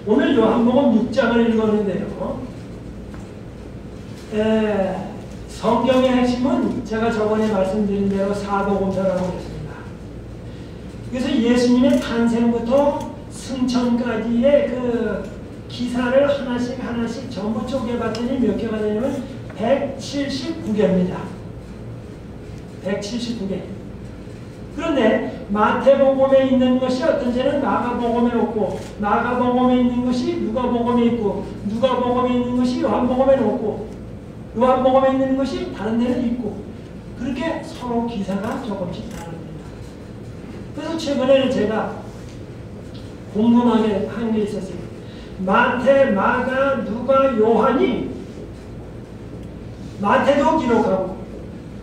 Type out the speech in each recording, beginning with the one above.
오늘 요한복음 6장을 읽었는데요. 성경의 핵심은 제가 저번에 말씀드린 대로 사도공사라고 했습니다. 그래서 예수님의 탄생부터 승천까지의 그 기사를 하나씩 전부 쪼개봤더니 몇 개가 되냐면 179개입니다. 179개. 그런데 마태복음에 있는 것이 어떤 데는 마가복음에 없고, 마가복음에 있는 것이 누가복음에 있고, 누가복음에 있는 것이 요한복음에 없고, 요한복음에 있는 것이 다른 데는 있고, 그렇게 서로 기사가 조금씩 다릅니다. 그래서 최근에 제가 궁금하게 한 게 있었어요. 마태, 마가, 누가, 요한이 마태도 기록하고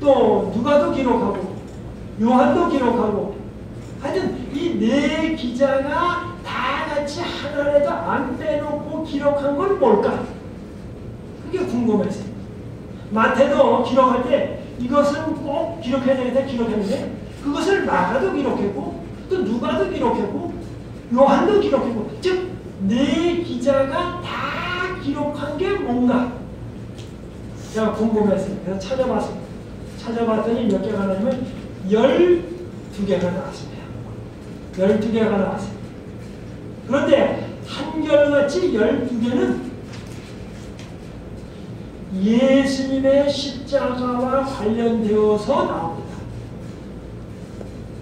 또 누가도 기록하고 요한도 기록하고 하여튼 이 네 기자가 다 같이 하나라도 안 빼놓고 기록한 건 뭘까? 그게 궁금했어요. 마태도 기록할 때 이것은 꼭 기록해야 되겠다 기록했는데 그것을 마가도 기록했고 또 누가도 기록했고 요한도 기록했고 즉 네 기자가 다 기록한 게 뭔가 제가 궁금했어요. 그래서 찾아봤습니다. 찾아봤더니 몇 개가 나냐면 12개가 나왔습니다. 12개가 나왔어요. 그런데 한결같이 12개는 예수님의 십자가와 관련되어서 나옵니다.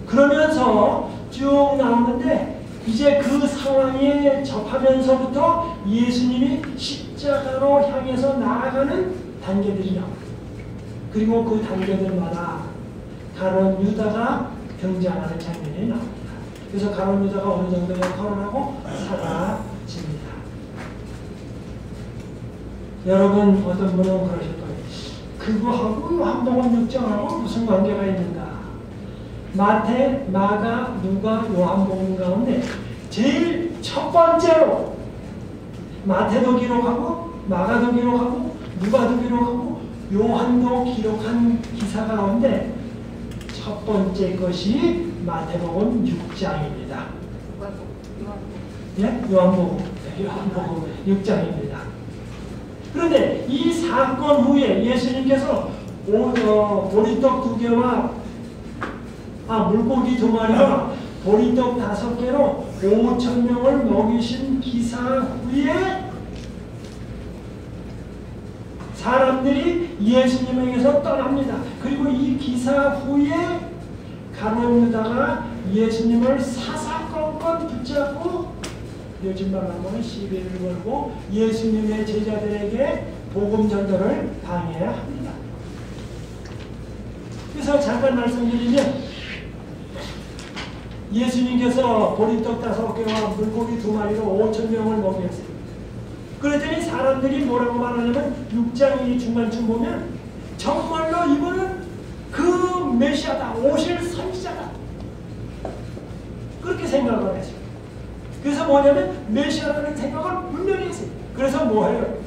그러면서 쭉 나오는데 이제 그 상황에 접하면서부터 예수님이 십자가로 향해서 나아가는 단계들이 나옵니다. 그리고 그 단계들마다 가룟 유다가 등장하는 장면이 나옵니다. 그래서 가룟 유다가 어느 정도 역할을 하고 사라집니다. 여러분 어떤 분은 그러실 거예요. 그거하고 요한복음 6장하고 무슨 관계가 있는가? 마태, 마가, 누가, 요한복음 가운데 제일 첫 번째로 마태도 기록하고 마가도 기록하고 누가도 기록하고 요한도 기록한 기사 가운데 첫 번째 것이 마태복음 6장입니다. 예? 요한복음 6장입니다. 그런데 이 사건 후에 예수님께서 보리떡 2개와 물고기 2마리와 보리떡 5개로 5,000명을 먹이신 기사 후에 사람들이 예수님에게서 떠납니다. 그리고 이 기사 후에 가룟 유다가 예수님을 사사건건 붙잡고 요즘 말로 하면 시비를 걸고 예수님의 제자들에게 복음 전도를 방해합니다. 그래서 잠깐 말씀드리면 예수님께서 보리떡 5개와 물고기 2마리로 5,000명을 먹였어요. 그랬더니 사람들이 뭐라고 말하냐면 6장 중간쯤 보면 정말로 이분은 그 메시아다, 오실 선지자다 그렇게 생각을 했어요. 그래서 뭐냐면 메시아라는 생각을 분명히 했어요. 그래서 뭐해요?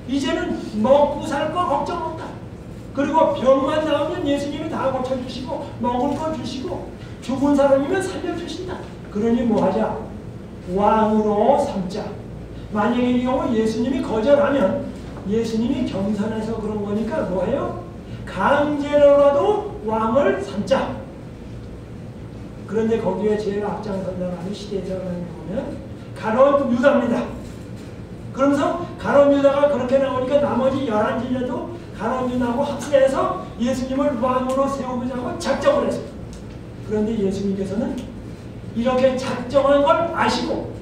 이제는 먹고 살 거 걱정 없다. 그리고 병만 나오면 예수님이 다 고쳐주시고 먹을 거 주시고 죽은 사람이면 살려주신다. 그러니 뭐하자? 왕으로 삼자. 만약에 이 경우 예수님이 거절하면 예수님이 겸손해서 그런 거니까 뭐해요? 강제로라도 왕을 삼자. 그런데 거기에 제일 앞장선다는 시대에서 보면 가룟 유다입니다. 그러면서 가룟 유다가 그렇게 나오니까 나머지 11진녀도 가룟 유다하고 합세해서 예수님을 왕으로 세우자고 작정을 했어요. 그런데 예수님께서는 이렇게 작정한 걸 아시고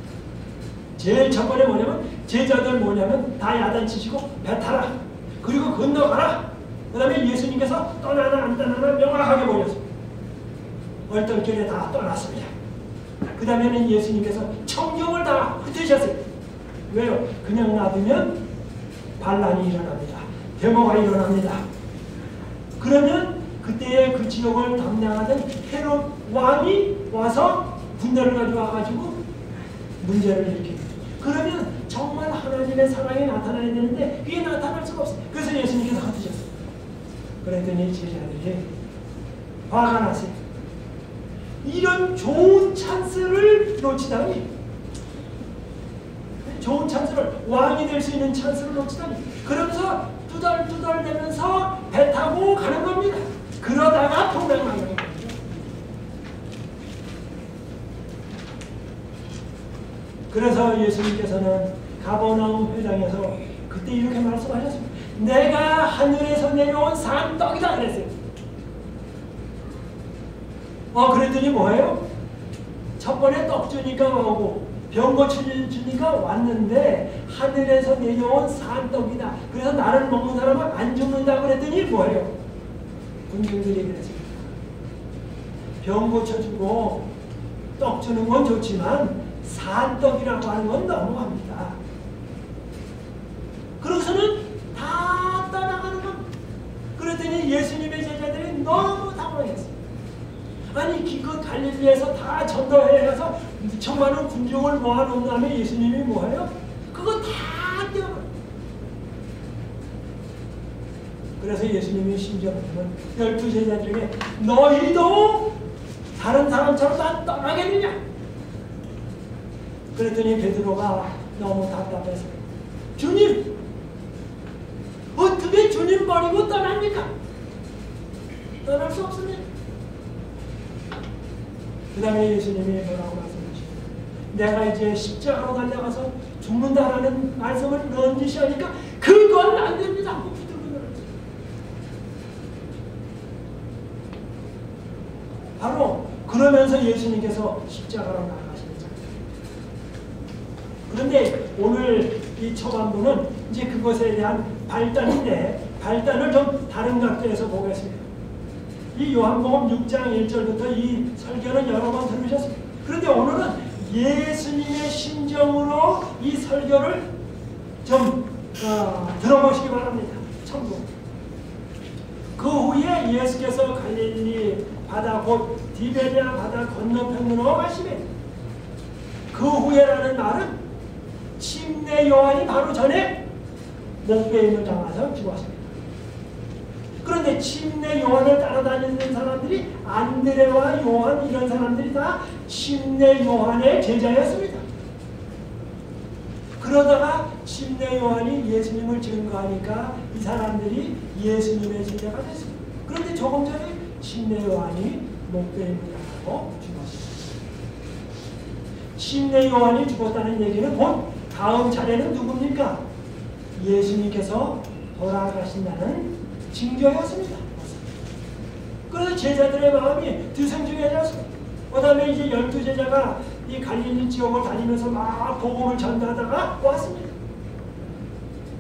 제일 첫 번째 뭐냐면 제자들 뭐냐면 다 야단치시고 배 타라. 그리고 건너가라. 그 다음에 예수님께서 떠나나 안 떠나나 명확하게 보였어요. 얼떨결에 다 떠났습니다. 그 다음에는 예수님께서 청경을 다 흩으셨어요. 왜요? 그냥 놔두면 반란이 일어납니다. 데모가 일어납니다. 그러면 그때의 그 지역을 담당하던 헤롯 왕이 와서 군대를 가져와가지고 문제를 일으킵니다. 그러면 정말 하나님의 사랑이 나타나야 되는데 그게 나타날 수가 없어요. 그래서 예수님께서 흩으셨어요. 그랬더니 제자들이 화가 났어요. 이런 좋은 찬스를 놓치다니 좋은 찬스를, 왕이 될 수 있는 찬스를 놓치다니. 그러면서 투덜투덜대면서 배 타고 가는 겁니다. 그러다가 동백만경이 겁니다. 그래서 예수님께서는 가버나움 회당에서 그때 이렇게 말씀하셨습니다. 내가 하늘에서 내려온 산 떡이다 그랬어요. 그랬더니 뭐예요? 첫 번에 떡 주니까 오고 병 고쳐주니까 왔는데 하늘에서 내려온 산 떡이다. 그래서 나를 먹는 사람은 안 죽는다 그랬더니 뭐예요? 군중들이 그랬습니다. 병 고쳐주고 떡 주는 건 좋지만 산 떡이라고 하는 건 너무합니다. 그러고서는 다 떠나가는 겁니다. 그랬더니 예수님의 제자들이 너무 당황했어요. 아니 기껏 갈릴리에서 다 전도해서 천만원 군중을 모아놓은 다음에 예수님이 뭐예요? 그거 다 떼어버려요. 그래서 예수님이 심지어 보면 12 제자들에게 너희도 다른 사람처럼 다 떠나겠느냐? 그랬더니 베드로가 너무 답답해서 주님! 어떻게 주님 버리고 떠납니까? 떠날 수 없습니다. 그 다음에 예수님이 뭐라고 말씀하시죠? 내가 이제 십자가로 달려가서 죽는다라는 말씀을 넌지시하니까 그건 안 됩니다. 바로 그러면서 예수님께서 십자가로 나가시는 장면. 그런데 오늘 이 초반부는 이제 그것에 대한 발단인데 발단을 좀 다른 각도에서 보겠습니다. 이 요한복음 6장 1절부터 이 설교는 여러 번 들으셨습니다. 그런데 오늘은 예수님의 심정으로 이 설교를 좀 들어보시기 바랍니다. 천국. 그 후에 예수께서 갈릴리 바다 곧 디베랴 바다 건너편으로 가시매 그 후에라는 말은 침례 요한이 바로 전에 목베임을 당해서 죽었습니다. 그런데 침례 요한을 따라다니는 사람들이 안드레와 요한 이런 사람들이 다 침례 요한의 제자였습니다. 그러다가 침례 요한이 예수님을 증거하니까 이 사람들이 예수님의 제자가 됐습니다. 그런데 조금 전에 침례 요한이 목베임을 당하고 죽었습니다. 침례 요한이 죽었다는 얘기는 곧 다음 차례는 누굽니까? 예수님께서 돌아가신다는 징조였습니다. 그래서 제자들의 마음이 뒤숭숭해졌습니다. 그 다음에 이제 12제자가 이 갈릴리 지역을 다니면서 막 복음을 전하다가 왔습니다.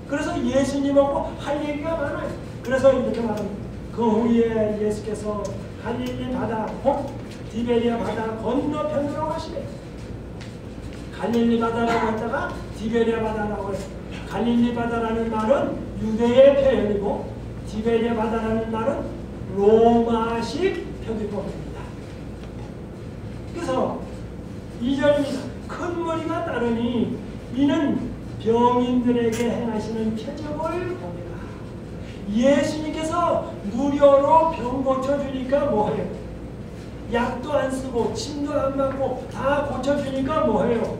그래서 예수님하고 할 얘기가 많아요. 그래서 이렇게 말합니다. 그 후에 예수께서 갈릴리 바다 곧 디베랴 바다 건너편으로 가시매 갈릴리 바다라고 했다가 디베랴 바다라고 했습니다. 갈릴리 바다라는 말은 유대의 표현이고 디베랴 바다라는 말은 로마식 표기법입니다. 그래서 2절입니다. 큰 무리가 따르니 이는 병인들에게 행하시는 표적을 보니라. 예수님께서 무료로 병 고쳐주니까 뭐해요? 약도 안 쓰고 침도 안 맞고 다 고쳐주니까 뭐해요?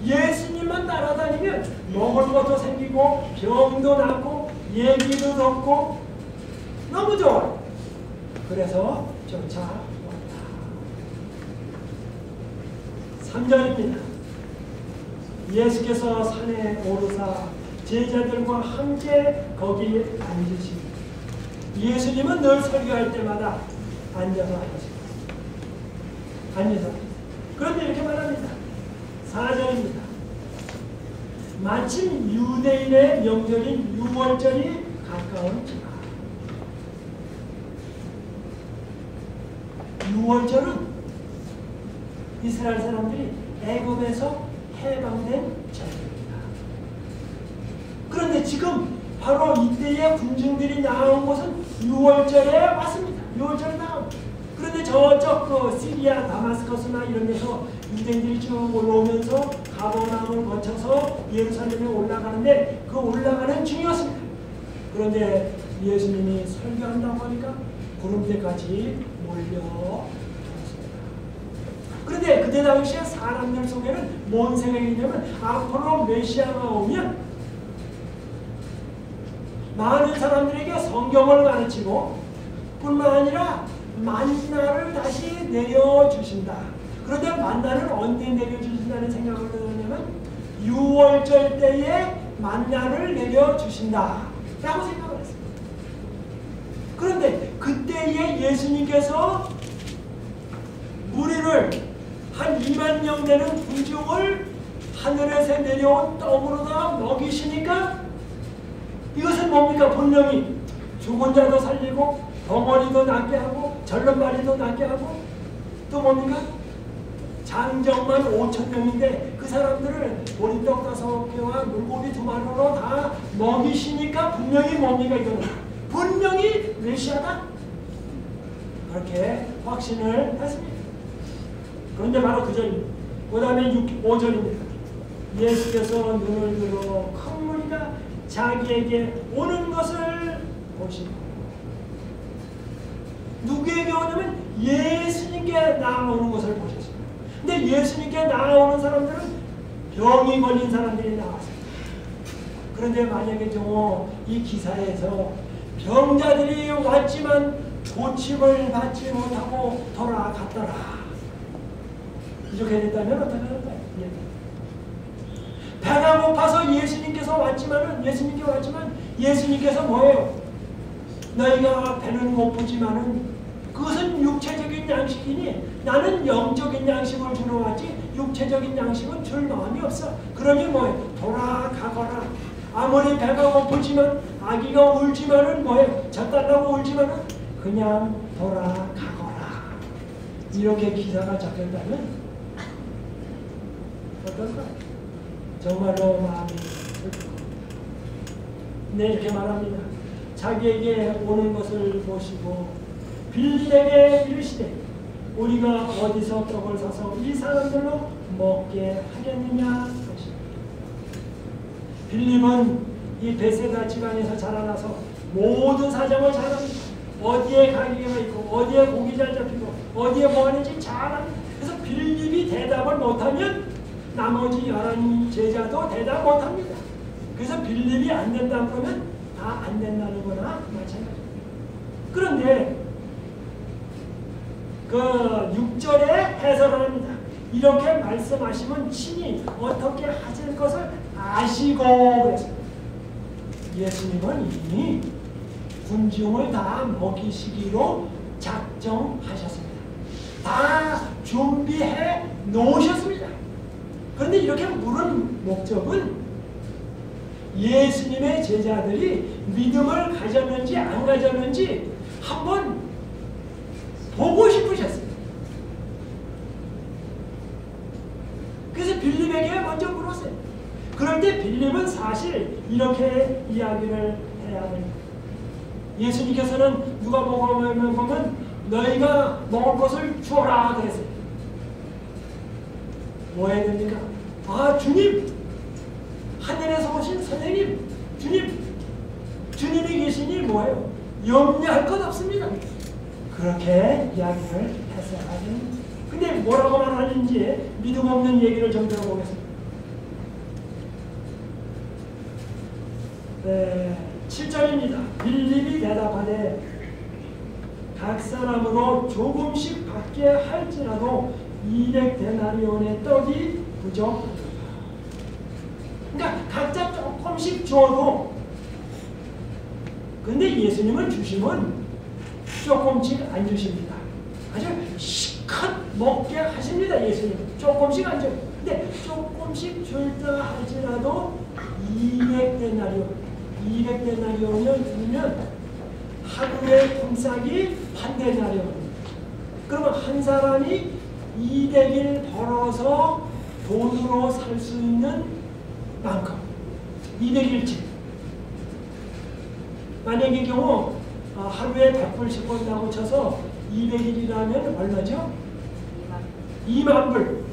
예수님만 따라다니면 먹을 것도 생기고 병도 낫고 얘기도 듣고 너무 좋아요. 그래서 쫓아왔다. 3절입니다. 예수께서 산에 오르사 제자들과 함께 거기 앉으시고 예수님은 늘 설교할 때마다 앉아서 하셨습니다. 앉아서. 그런데 이렇게 말합니다. 4절입니다. 마침 유대인의 명절인 유월절이 가까운지라. 유월절은 이스라엘 사람들이 애굽에서 해방된 절입니다. 그런데 지금 바로 이때의 군중들이 나온 곳은 유월절에 왔습니다. 유월절에 나옵니다. 그런데 저쪽 그 시리아 다마스커스나 이런 데서 유대인들이 쭉 올라오면서 가버나움을 거쳐서 예루살렘에 올라가는데 그 올라가는 중이었습니다. 그런데 예수님이 설교한다고 하니까 구름대까지 몰려들었습니다. 그런데 그때 당시에 사람들 속에는 뭔 생각이냐면 앞으로 메시아가 오면 많은 사람들에게 성경을 가르치고 뿐만 아니라 만나를 다시 내려주신다. 그런데 만나를 언제 내려주신다는 생각을 하냐면 6월절 때에 만나를 내려주신다 라고 생각을 했습니다. 그런데 그때에 예수님께서 무리를 한 2만 명 되는 군중을 하늘에서 내려온 떡으로다 먹이시니까 이것은 뭡니까? 분명히 죽은 자도 살리고 덩어리도 낫게 하고 절름발이도 낫게 하고 또 뭡니까? 장정만 5,000명인데 그 사람들을 보리떡 5개와 물고기 2마리로 다 먹이시니까 분명히 뭡니까? 이거는 분명히 메시아다 그렇게 확신을 했습니다. 그런데 바로 그 절입니다. 그 다음에 5절입니다. 예수께서 눈을 들어 큰 무리가 자기에게 오는 것을 보시고 누구에게 오냐면 예수님께 나아오는 것을 보셨습니다. 근데 예수님께 나아오는 사람들은 병이 걸린 사람들이 나왔습니다. 그런데 만약에 이 기사에서 병자들이 왔지만 고침을 받지 못하고 돌아갔더라 이렇게 됐다면 어떻게 할까요? 배가 고파서 예수님께서 왔지만 예수님께서 뭐예요? 너희가 배는 고프지만은 그것은 육체적인 양식이니 나는 영적인 양식을 주러 왔지 육체적인 양식은 줄 마음이 없어. 그러니 뭐예요? 돌아가거라. 아무리 배가 고프지만 아기가 울지만은 뭐예요? 젖달라고 울지만은 그냥 돌아가거라. 이렇게 기사가 적혔다면 어떨까요? 정말로 마음이 슬프고 네 이렇게 말합니다. 자기에게 오는 것을 보시고 빌립에게 이르시되 우리가 어디서 떡을 사서 이 사람들로 먹게 하겠느냐 하시니 빌립은 이 베세다 지방에서 자라나서 모든 사정을 잘 압니다. 어디에 가게가 있고 어디에 고기 잘 잡히고 어디에 뭐 하는지 잘 압니다. 그래서 빌립이 대답을 못하면 나머지 11 제자도 대답 못합니다. 그래서 빌립이 안 된다 그러면 다 안 된다는 거나 마찬가지입니다. 그런데 그 6절에 해설을 합니다. 이렇게 말씀하시면 친히 어떻게 하실 것을 아시고 그랬습니다. 예수님은 이미 군중을 다 먹이시기로 작정하셨습니다. 다 준비해 놓으셨습니다. 그런데 이렇게 물은 목적은 예수님의 제자들이 믿음을 가졌는지 안 가졌는지 한번 보고 싶으셨습니다. 그래서 빌립에게 먼저 물었어요. 그럴 때 빌립은 사실 이렇게 이야기를 해야 됩니다. 예수님께서는 누가복음에 보면 너희가 먹을 것을 주어라 그랬어요. 뭐 해야 됩니까? 아 주님! 하늘에서 오신 선생님! 주님이 계시니 뭐예요? 염려할 것 없습니다. 그렇게 이야기를 했어야 됩니다. 근데 뭐라고 말하는지 믿음 없는 얘기를 좀 들어보겠습니다. 네, 7절입니다. 빌립이 대답하되 각 사람으로 조금씩 받게 할지라도 200데나리온의 떡이 부족하다. 그러니까 각자 조금씩 줘도 근데 예수님은 주시면 조금씩 안 주십니다. 아주 시컷 먹게 하십니다. 예수님은 조금씩 안 줘요. 근데 조금씩 줄다 할지라도 200데나리온이면 하루의 품삯이 1데나리온입니다. 그러면 한 사람이 200일 벌어서 돈으로 살 수 있는 만큼 200일치 만약의 경우 하루에 100불씩 번다고 쳐서 200일이라면 얼마죠? 2만 불.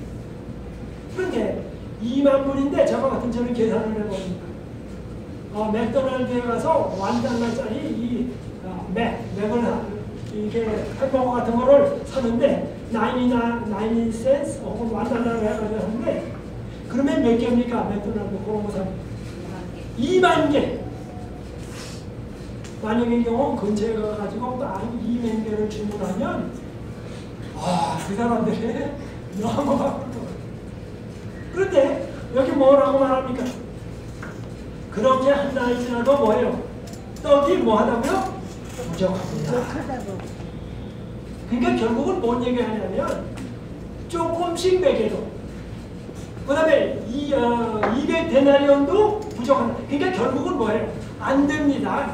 그런데 2만 불인데 저와 같은 저는 계산을 해봅니다. 맥도날드에 가서 $1짜리 맥을 이게 햄버거 같은 거를 사는데 99 cents 혹은 $1 해가지고 하는데 그러면 몇 개입니까? 맥도날드 그런 거 사면 2만 개. 만약의 경우 근처에 가가지고 딱 2만 개를 주문하면 그 사람들이 너무 바쁠 거예요. 그런데 여기 뭐라고 말합니까? 그렇게 한 달이 지나도 뭐예요? 떡이 뭐하다고요? 부족합니다. 그러니까 결국은 뭔 얘기하냐면 조금씩 먹여도 그 다음에 200데나리온도 부족한다. 그러니까 결국은 뭐예요? 안 됩니다.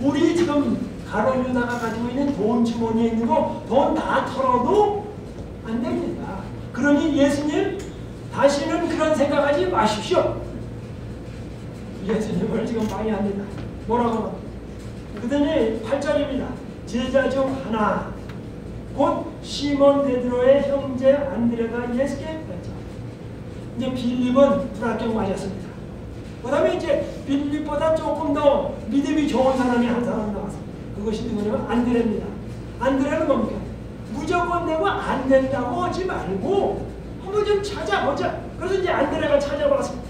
우리 지금 가룟 유다가 가지고 있는 돈 주머니에 있는 거 돈 다 털어도 안 됩니다. 그러니 예수님 다시는 그런 생각하지 마십시오. 예수님을 지금 방해합니다. 뭐라고 합니까? 그더니 8절입니다. 제자 중 하나 곧 시몬 베드로의 형제 안드레가 예수께 갔죠. 이제 빌립은 불합격 맞았습니다. 그 다음에 이제 빌립보다 조금 더 믿음이 좋은 사람이 한 사람 나왔습니다. 그것이 누구냐면 안드레입니다. 안드레는 뭡니까? 무조건 되고 안 된다고 하지 말고 한번 좀 찾아보자. 그래서 이제 안드레가 찾아봤습니다.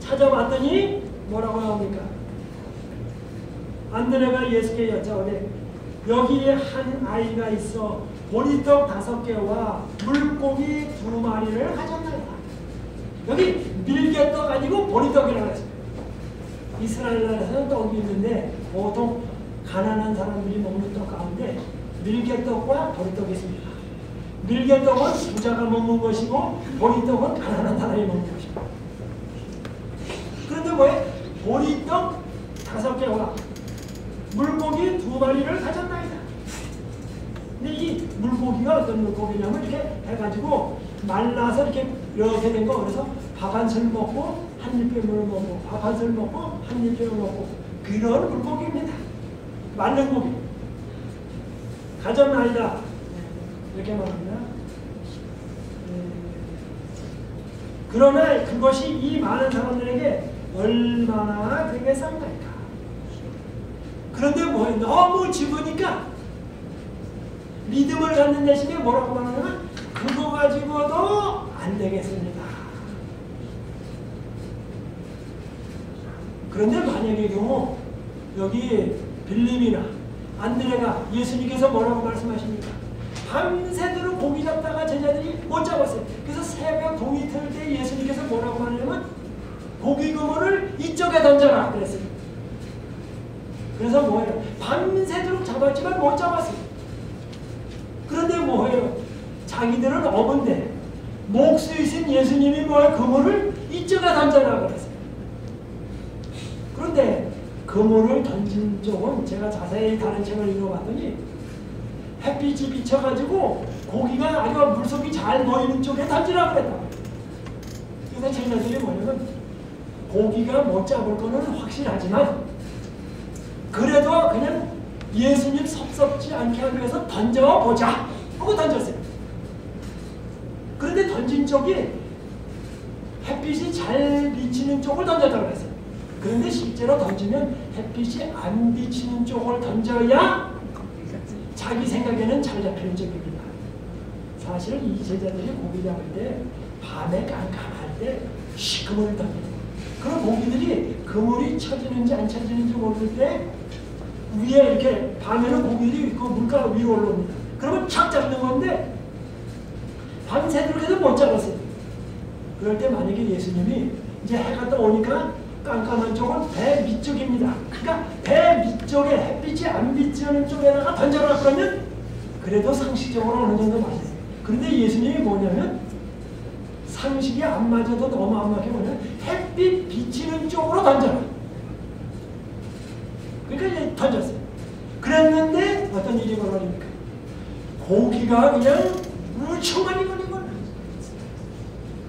찾아봤더니 뭐라고 나옵니까? 안드레가 예수께 여쭤오되 여기에 한 아이가 있어 보리떡 5개와 물고기 2마리를 가졌나이다. 여기 밀개떡 아니고 보리떡이라고 했어요. 이스라엘 나라에서는 떡이 있는데 보통 가난한 사람들이 먹는 떡 가운데 밀개떡과 보리떡이 있습니다. 밀개떡은 부자가 먹는 것이고 보리떡은 가난한 사람이 먹는 것입니다. 그런데 뭐예요? 보리떡 5개와 물고기 2마리를 가졌나이다. 근데 이 물고기가 어떤 물고기냐면 이렇게 해가지고 말라서 이렇게 된 거. 그래서 밥 한 술 먹고 한 입에 물을 먹고 밥 한 술 먹고 한 입에 물을 먹고 그런 물고기입니다. 말른 고기. 가졌나이다. 이렇게 말합니다. 그러나 그것이 이 많은 사람들에게 얼마나 되겠습니까? 그런데 뭐예요? 너무 집으니까 믿음을 갖는 대신에 뭐라고 말하냐면 그거 가지고도 안 되겠습니다. 그런데 만약의 경우 여기 빌립이나 안드레가 예수님께서 뭐라고 말씀하십니까? 밤새도록 고기 잡다가 제자들이 못 잡았어요. 그래서 새벽 동이 틀 때 예수님께서 뭐라고 말하냐면 고기 그물을 이쪽에 던져라 그랬어요. 그래서 뭐예요? 밤새도록 잡았지만 못 잡았어요. 그런데 뭐예요? 자기들은 어문데 목수이신 예수님이 뭐예요? 그물을 이쪽에 던져라 그랬어요. 그런데 그물을 던진 쪽은 제가 자세히 다른 책을 읽어봤더니 햇빛이 비쳐가지고 고기가 아주 물속이 잘 보이는 쪽에 던지라 그랬다. 그래서 제자들이 뭐냐면 고기가 못 잡을 거는 확실하지만 그래도 그냥 예수님 섭섭지 않게 하기 위해서 던져보자 하고 던졌어요. 그런데 던진 쪽이 햇빛이 잘 비치는 쪽을 던졌다고 했어요. 그런데 실제로 던지면 햇빛이 안 비치는 쪽을 던져야 자기 생각에는 잘 잡히는 쪽입니다. 사실 이 제자들이 고기 잡을 때 밤에 깜깜할 때 그물을 던져요. 그런 고기들이 그물이 쳐지는지 안 쳐지는지 모를 때 위에 이렇게 밤에는 고기들이 그 물가 위로 올라옵니다. 그러면 착 잡는 건데 밤새도록 해서 못 잡았어요. 그럴 때 만약에 예수님이 이제 해가 떠오니까 깜깜한 쪽은 배 밑쪽입니다. 그러니까 배 밑쪽에 햇빛이 안 비치는 쪽에다가 던져라 그러면 그래도 상식적으로 어느 정도 맞아요. 그런데 예수님이 뭐냐면 상식이 안 맞아도 너무 안 맞게 뭐냐면 햇빛 비치는 쪽으로 던져라. 그러니까 이제 던졌어요. 그랬는데 어떤 일이 벌어집니까? 고기가 그냥 무척 많이 걸린 거예요.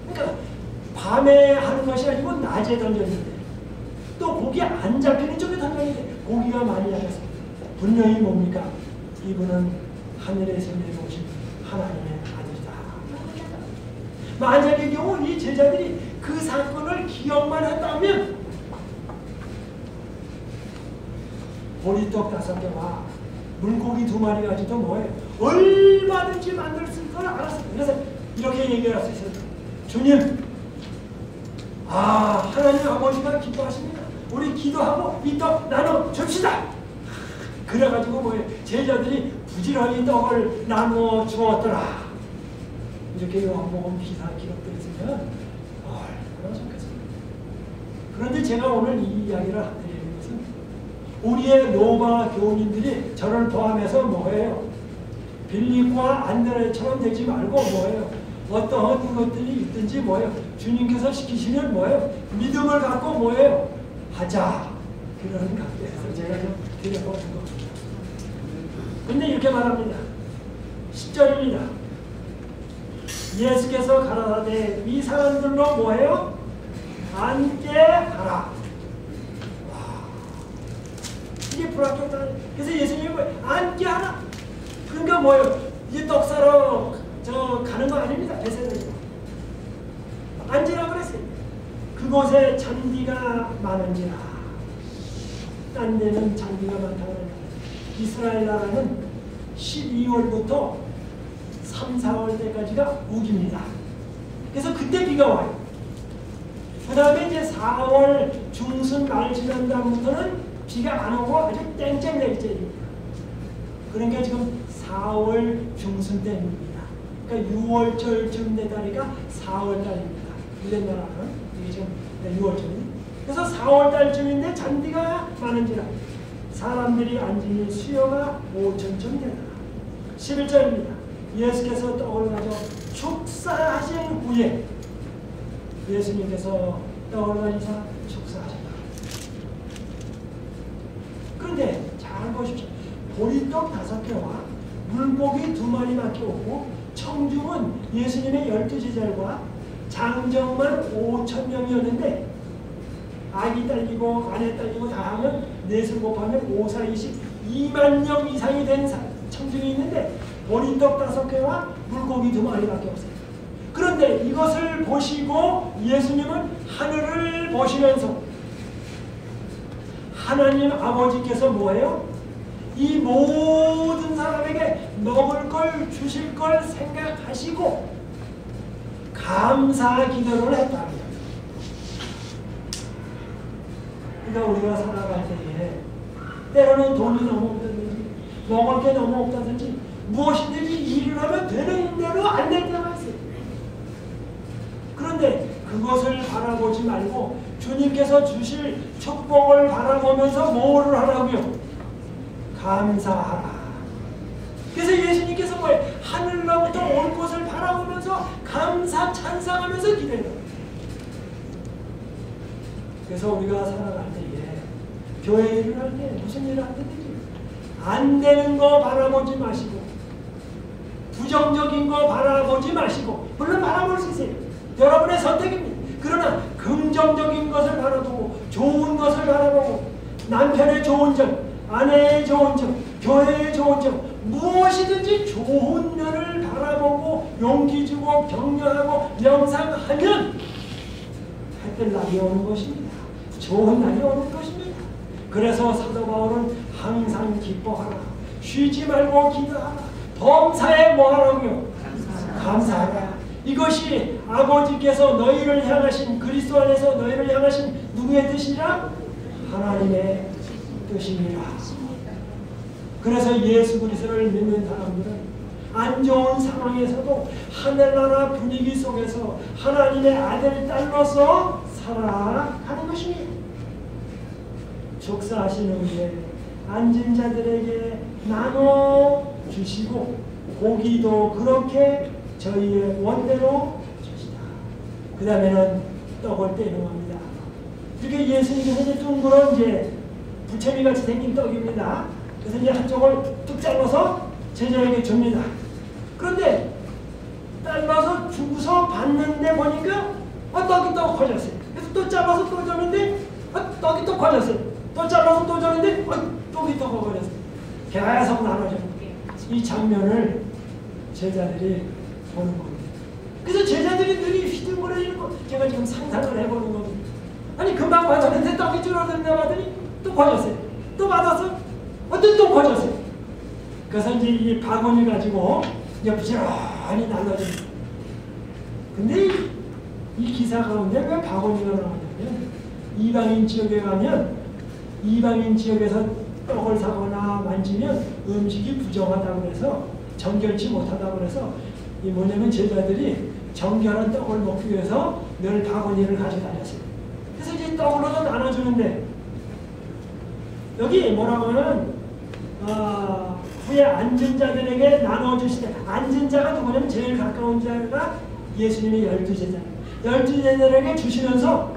그러니까 밤에 하는 것이 아니고 낮에 던졌는데 또 고기 안 잡히는 쪽에 던졌는데 고기가 많이 잡혔어요. 분명히 뭡니까? 이분은 하늘에서 내려오신 하나님의 아들이다. 만약의 경우 이 제자들이 그 사건을 기억만 했다면 보리떡 5개와 물고기 2마리 가지고 뭐예요? 얼마든지 만들 수 있을 걸 알았어요. 그래서 이렇게 얘기할 수 있어요. 주님, 하나님 아버지가 기뻐하십니다. 우리 기도하고 이 떡 나눠 줍시다. 그래가지고 뭐예요? 제자들이 부지런히 떡을 나누어 주었더라. 이렇게 요한복음 기사 기록되어 있으면 얼마나 좋겠습니까? 그런데 제가 오늘 이 이야기를 드리는 것은 우리의 로마 교우님들이 저를 포함해서 뭐예요? 빌립과 안드레처럼 되지 말고 뭐예요? 어떤 것들이 있든지 뭐예요? 주님께서 시키시면 뭐예요? 믿음을 갖고 뭐예요? 하자. 그런 각도에서 제가 좀 드려보는 겁니다. 근데 이렇게 말합니다. 10절입니다. 예수께서 가라사대 이 사람들로 뭐예요? 앉게 하라. 이게 불합격다. 그래서 예수님이 앉게 하라. 그러니까 뭐예요? 이제 떡 사러 가는 거 아닙니다. 베세다니까. 앉으라 그랬어요. 그곳에 잔디가 많은지라. 딴 데는 잔디가 많다고. 이스라엘 나라는 12월부터 3, 4월 때까지가 우기입니다. 그래서 그때 비가 와요. 그 다음에 이제 4월 중순 말 지난 다음부터는 비가 안 오고 아주 땡땡내리째입니다. 그러니까 지금 4월 중순 때입니다. 그러니까 6월절쯤 되다니까 4월달입니다. 1년 나라는 이게 지금 6월절입니다. 그래서 4월달쯤인데 잔디가 많은지라 사람들이 앉으니 수요가 5천쯤 되더라. 11절입니다. 예수께서 떡을 가져 축사하신 후에 예수님께서 떡을 가지사 축사하셨다. 그런데 잘 보십시오. 보리떡 5개와 물고기 2마리밖에 없고 청중은 예수님의 12제자들과 장정만 5,000명이었는데 아기 딸리고 아내 딸리고 다 하면 넷을 곱하면 5, 4, 20 2만 명 이상이 된 청중이 있는데 보리떡 5개와 물고기 2마리밖에 없어요. 그런데 이것을 보시고 예수님은 하늘을 보시면서 하나님 아버지께서 뭐예요? 이 모든 사람에게 먹을 걸 주실 걸 생각하시고 감사 기도를 했답니다. 그러니까 우리가 살아갈 때에 때로는 돈이 너무 없다든지 먹을 게 너무 없다든지 무엇이든지 일을 하면 되는 대로 안 될 때가 있어요. 그런데 그것을 바라보지 말고 주님께서 주실 축복을 바라보면서 뭐를 하라고요? 감사하라. 그래서 예수님께서 뭐예요? 하늘로부터 올 것을 바라보면서 감사 찬양하면서 기도해요. 그래서 우리가 살아갈 때에 교회 일을 할 때 무슨 일을 하든지 안 되는 거 바라보지 마시고 부정적인 거 바라보지 마시고 물론 바라볼 수 있어요. 여러분의 선택입니다. 그러나 긍정적인 것을 바라보고 좋은 것을 바라보고 남편의 좋은 점, 아내의 좋은 점, 교회의 좋은 점 무엇이든지 좋은 면을 바라보고 용기 주고 격려하고 명상하면 하여튼 날이 오는 것입니다. 좋은 날이 오는 것입니다. 그래서 사도 바울은 항상 기뻐하라. 쉬지 말고 기도하라. 범사에 뭐하라고요? 감사하라. 이것이 아버지께서 너희를 향하신 그리스도 안에서 너희를 향하신 누구의 뜻이라? 하나님의 뜻입니다. 그래서 예수 그리스도를 믿는 사람들은 안 좋은 상황에서도 하늘나라 분위기 속에서 하나님의 아들, 딸로서 살아가는 것입니다. 축사하신 후에 앉은 자들에게 나눠 주시고 고기도 그렇게 저희의 원대로 주시다. 그 다음에는 떡을 떼는 겁니다. 이렇게 예수님께서 이제 둥그런 이제 부채미같이 생긴 떡입니다. 그래서 이제 한쪽을 뚝 잘라서 제자에게 줍니다. 그런데 잘라서 주고서 봤는데 보니까 떡이 또 커졌어요. 그래서 또 잘라서 또 줬는데 떡이 또 커졌어요. 또 잘라서 또 줬는데 떡이 또 커졌어요. 계속 나눠줍니다. 이 장면을 제자들이 보는 겁니다. 그래서 제자들이 늘이 휘둥그레지는 거 제가 지금 상상을 해보는 겁니다. 아니 금방 받았는데 떡이 줄어든다 하더니 또 커졌어요. 또 받았어? 또 커졌어요. 그래서 이제 이 바구니 가지고 이제 부지런히 날라줍니다. 근데 이 기사 가운데 왜 바구니가 나오냐면 이방인 지역에 가면 이방인 지역에서 떡을 사거나 만지면 음식이 부정하다고 해서 정결치 못하다고 해서 이 뭐냐면 제자들이 정결한 떡을 먹기 위해서 늘 바구니를 가지고 다녔어요. 그래서 이제 떡으로도 나눠주는데 여기 뭐라고 하면 후에 앉은 자들에게 나눠주시되 앉은 자가 누구냐면 제일 가까운 자가 예수님의 12제자 12제자들에게 주시면서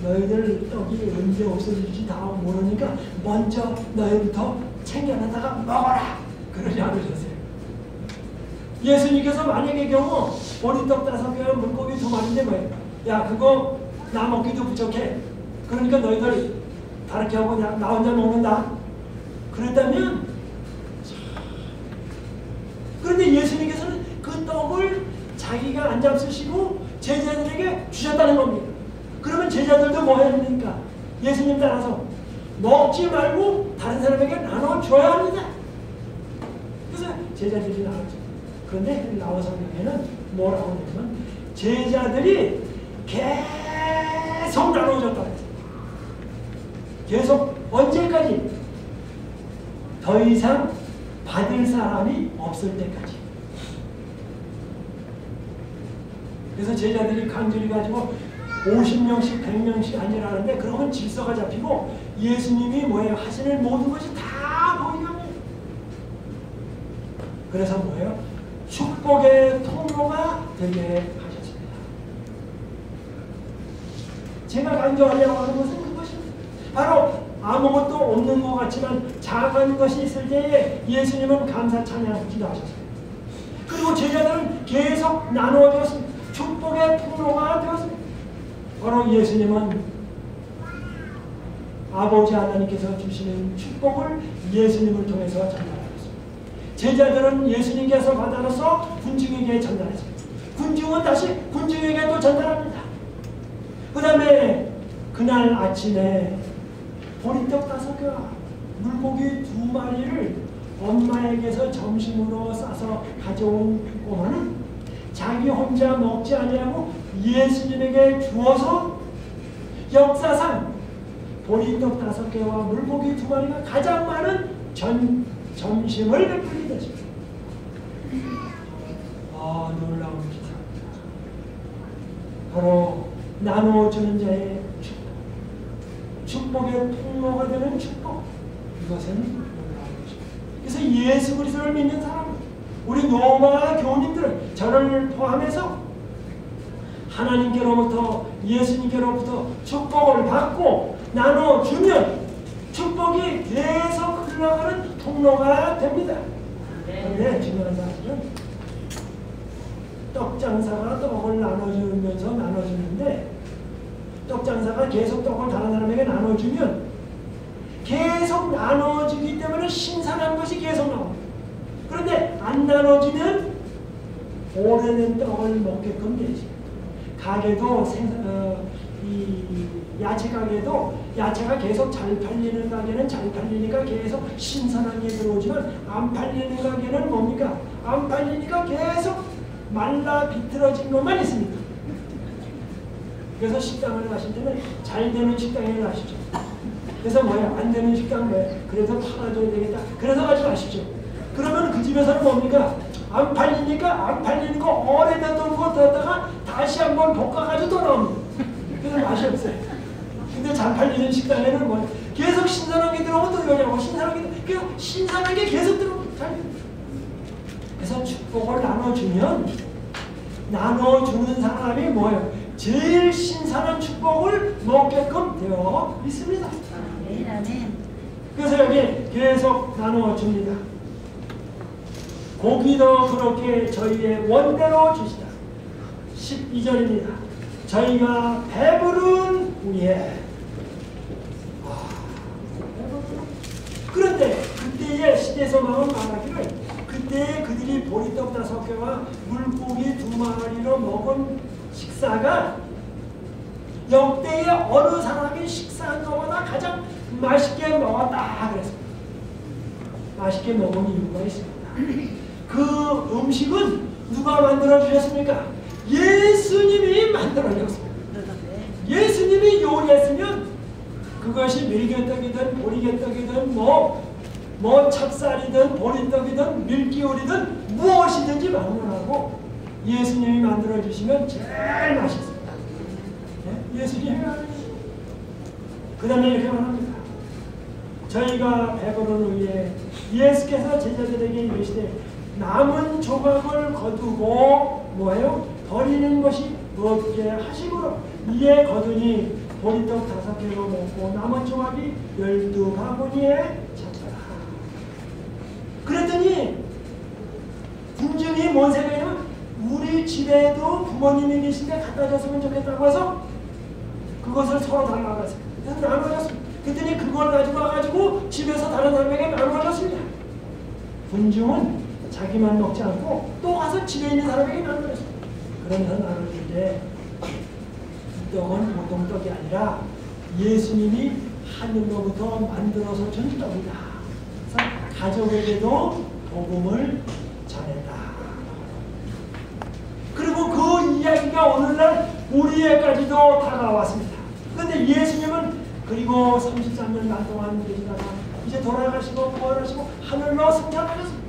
너희들 떡이 언제 없어질지 다 모르니까 먼저 너희부터 챙겨놨다가 먹어라 그러냐고 하셨어요. 예수님께서 만약의 경우 보리떡 5개 물고기 2마리인데 뭐예요? 야 그거 나 먹기도 부족해. 그러니까 너희들 다르게 하고 나 혼자 먹는다. 그랬다면 그런데 예수님께서는 그 떡을 자기가 안 잡수시고 제자들에게 주셨다는 겁니다. 그러면 제자들도 뭐 해야 됩니까? 예수님 따라서 먹지 말고 다른 사람에게 나눠줘야 합니다. 그래서 제자들이 나눠줘. 그런데 나와 성경에는 뭐라고 하냐면 제자들이 계속 나눠줬다 그랬어요. 계속 언제까지? 더 이상 받을 사람이 없을 때까지. 그래서 제자들이 간절히 가지고 50명씩 100명씩 앉으라는데 그러면 질서가 잡히고 예수님이 뭐예요? 하시는 모든 것이 다 보이게 합니다. 그래서 뭐예요? 축복의 통로가 되게 하셨습니다. 제가 강조하려고 하는 것은 그것입니다. 바로 아무것도 없는 것 같지만 작은 것이 있을 때에 예수님은 감사 찬양 기도하셨어요. 그리고 제자들은 계속 나누어졌습니다. 축복의 통로가 되었습니다. 바로 예수님은 아버지 하나님께서 주시는 축복을 예수님을 통해서 전달하셨습니다. 제자들은 예수님께서 받아서 군중에게 전달했습니다. 군중은 다시 군중에게 또 전달합니다. 그 다음에 그날 아침에 보리떡 5개와 물고기 2마리를 엄마에게서 점심으로 싸서 가져온 꼬마는 자기 혼자 먹지 아니하고 예수님에게 주어서 역사상 보리떡 5개와 물고기 2마리가 가장 많은 점심을 베풀게 되십니다. 놀라운 기사입니다. 바로 나누어주는 자의 축복의 통로가 되는 축복. 이것은 놀라운 것입니다. 그래서 예수 그리스도를 믿는 사람, 우리 노마 교우님들은 저를 포함해서 하나님께로부터 예수님께로부터 축복을 받고 나눠주면 축복이 계속 흘러가는 통로가 됩니다. 그런데 중요한 사실은 떡장사가 떡을 나눠주는데 떡장사가 계속 떡을 다른 사람에게 나눠주면 계속 나눠주기 때문에 신선한 것이 계속 나옵니다. 그런데 안 나눠주면 오래된 떡을 먹게끔 되죠. 가게도 이 야채 가게도 야채가 계속 잘 팔리는 가게는 잘 팔리니까 계속 신선한 게 들어오지만 안 팔리는 가게는 뭡니까? 안 팔리니까 계속 말라 비틀어진 것만 있습니다. 그래서 식당을 가실 때는 잘 되는 식당에 가시죠. 그래서 뭐야? 안 되는 식당 왜? 그래서 팔아줘야 되겠다. 그래서 가지 마십시오. 그러면 그 집에서는 뭡니까? 안 팔리니까 안 팔리는 거 오래된 거 넣었다가 다시 한번 볶아가지고 또 나옵니다. 그래서 맛이 없어요. 근데 잘 팔리는 식당에는 뭐 계속 신선한 게 들어오면 또 요리하고 신선한 게 그냥 신선하게 계속 들어옵니다. 그래서 축복을 나눠주면 나눠주는 사람이 뭐예요? 제일 신선한 축복을 먹게끔 되어 있습니다. 아멘. 그래서 여기 계속 나눠줍니다. 고기도 그렇게 저희의 원대로 주시다. 12절입니다. 저희가 배부른 후에 그런데 그때의 시대소망은 말하기를 그때 그들이 보리떡 5개와 물고기 2마리로 먹은 식사가 역대의 어느 사람이 식사한 것보다 가장 맛있게 먹었다 그랬습니다. 맛있게 먹은 이유가 있습니다. 그 음식은 누가 만들어 주셨습니까? 예수님이 만들어 주셨습니다. 예수님이 요리했으면 그것이 밀개떡이든 보리개떡이든 뭐 찹쌀이든 보리떡이든 밀기요리든 무엇이든지 만들어하고 예수님이 만들어 주시면 제일 맛있습니다. 네? 예수님이 그 다음에 이렇게 말합니다. 저희가 배부른 후에 예수께서 제자들에게 이르시되 남은 조각을 거두고 뭐예요? 버리는 것이 없게 하시므로 이에 거두니 보리떡 5개로 먹고 남은 조각이 12바구니에 찼더라. 그랬더니 군중이 뭔 생각이냐면 우리 집에도 부모님이 계신데 갖다 줬으면 좋겠다고 해서 그것을 서로 달라고 했어요. 그래서 나눠줬습니다. 그랬더니 그걸 가지고 와가지고 집에서 다른 사람에게 나눠줬습니다. 군중은 자기만 먹지 않고 또 가서 집에 있는 사람에게 나눠줬습니다. 그러면서 나눠줄 때 이 떡은 보통 떡이 아니라 예수님이 하늘로부터 만들어서 준 떡이다. 그래서 가족에게도 복음을 전했다. 그리고 그 이야기가 오늘날 우리에까지도 다가왔습니다. 그런데 예수님은 그리고 33년 동안 계시다가 이제 돌아가시고 부활하시고 하늘로 승천하셨습니다.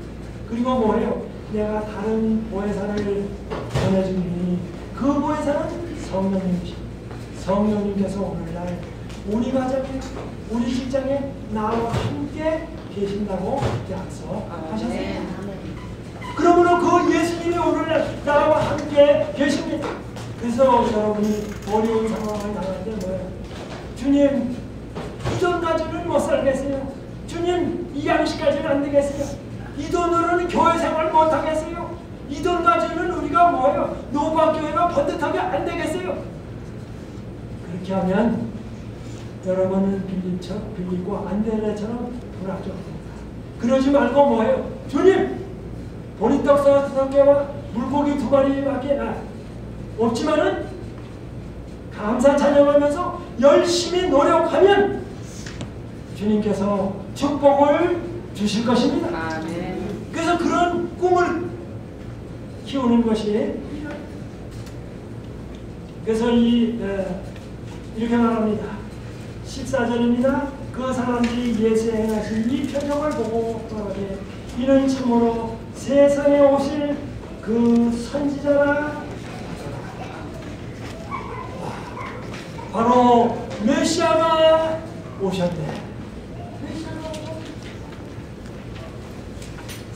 그리고 뭐예요? 내가 다른 보혜사를 보내주니 그 보혜사는 성령님이십니다. 성령님께서 오늘날 우리 가정에 우리 직장에 나와 함께 계신다고 약속하셨습니다. 그러므로 그 예수님이 오늘날 나와 함께 계십니다. 그래서 여러분이 어려운 상황을 당할 때 뭐예요? 주님, 이 돈 가지고는 못 살겠어요. 주님, 이 양식까지는 안 되겠어요. 이 돈으로는 교회 생활 못 하겠어요. 이 돈 가지고는 우리가 뭐예요? 노박교회가 번듯하게 안 되겠어요. 그렇게 하면 여러분은 빌리고 안 되는 애처럼 불합격합니다. 그러지 말고 뭐예요? 주님, 보리떡 5개와 물고기 2마리밖에 없지만은 감사 찬양하면서 열심히 노력하면 주님께서 축복을 주실 것입니다. 아멘. 그래서 그런 꿈을 키우는 것이 그래서 이렇게 말합니다. 14절입니다. 그 사람들이 예수의 행하신 이 표적을 보고 말하되 이는 참으로 세상에 오실 그 선지자라. 바로 메시아가 오셨네.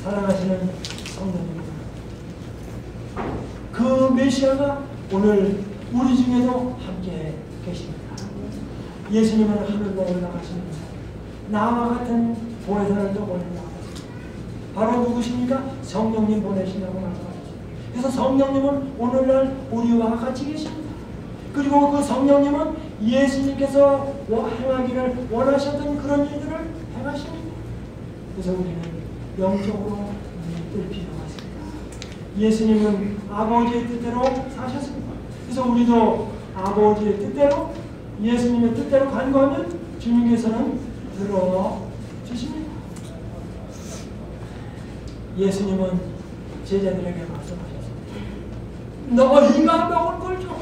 사랑하시는 성도님, 그 메시아가 오늘 우리 중에도 함께 계십니다. 예수님은 하늘로 올라가십니다. 나와 같은 보혜사를 또 보내려고 바로 누구십니까? 성령님 보내신다고 말씀하셨습니다. 그래서 성령님은 오늘날 우리와 같이 계십니다. 그리고 그 성령님은 예수님께서 행하기를 원하셨던 그런 일들을 행하십니다. 그래서 우리는 영적으로 뜰 필요가 있습니다. 예수님은 아버지의 뜻대로 사셨습니다. 그래서 우리도 아버지의 뜻대로 예수님의 뜻대로 간구하면 주님께서는 들어주십니다. 예수님은 제자들에게 말씀하셨습니다. 너희가 먹을 걸 줘.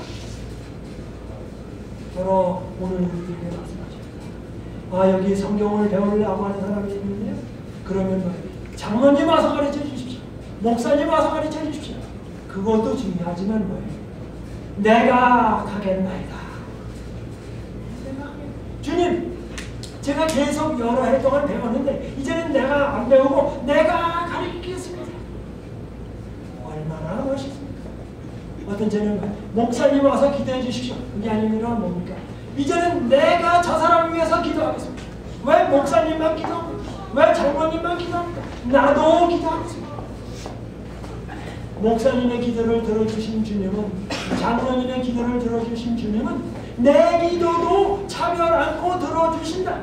바로 오늘 우리들에게 말씀하십니다. 여기 성경을 배우려고 하는 사람이 있는데요. 그러면 뭐 장로님 와서 가르쳐 주십시오. 목사님 와서 가르쳐 주십시오. 그것도 중요하지만 뭐예요? 내가 가겠나이다. 주님, 제가 계속 여러 해 동안 배웠는데 이제는 내가 안 배우고 내가 가르치겠습니다. 얼마나 멋있습니까? 어떤 저는 목사님 와서 기도해 주십시오. 그게 아니면 뭡니까? 이제는 내가 저 사람을 위해서 기도하겠습니다. 왜 목사님만 기도합니까? 왜 장로님만 기도합니까? 나도 기도하겠습니다. 목사님의 기도를 들어주신 주님은, 장로님의 기도를 들어주신 주님은 내 기도도 차별 않고 들어주신다.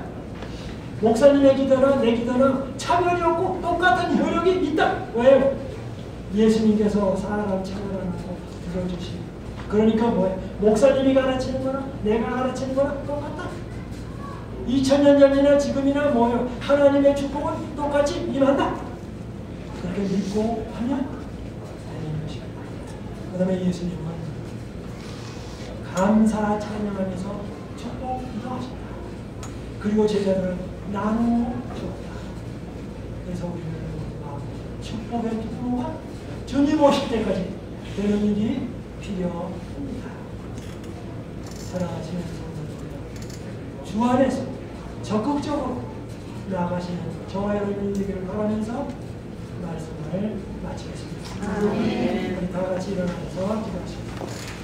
목사님의 기도나 내 기도나 차별이 없고 똑같은 효력이 있다. 왜요? 예수님께서 사람 차별 않고 들어주십니다. 그러니까 뭐예요? 목사님이 가르치는 거나 내가 가르치는 거나 똑같다. 2000년 전이나 지금이나 뭐 하나님의 축복은 똑같이 임한다. 그렇게 믿고 하면 되는 것입니다. 그 다음에 예수님은 감사 찬양하면서 축복 기도하신다. 그리고 제자들은 나누어 줬다. 그래서 우리는 축복의 기도가 주님 오실 때까지 되는 일이 필요합니다. 사랑하시는 성도들, 주 안에서 적극적으로 나아가시는 저와 여러분이 되기를 바라면서 말씀을 마치겠습니다. 우리 다 같이 일어나서 기도하십니다.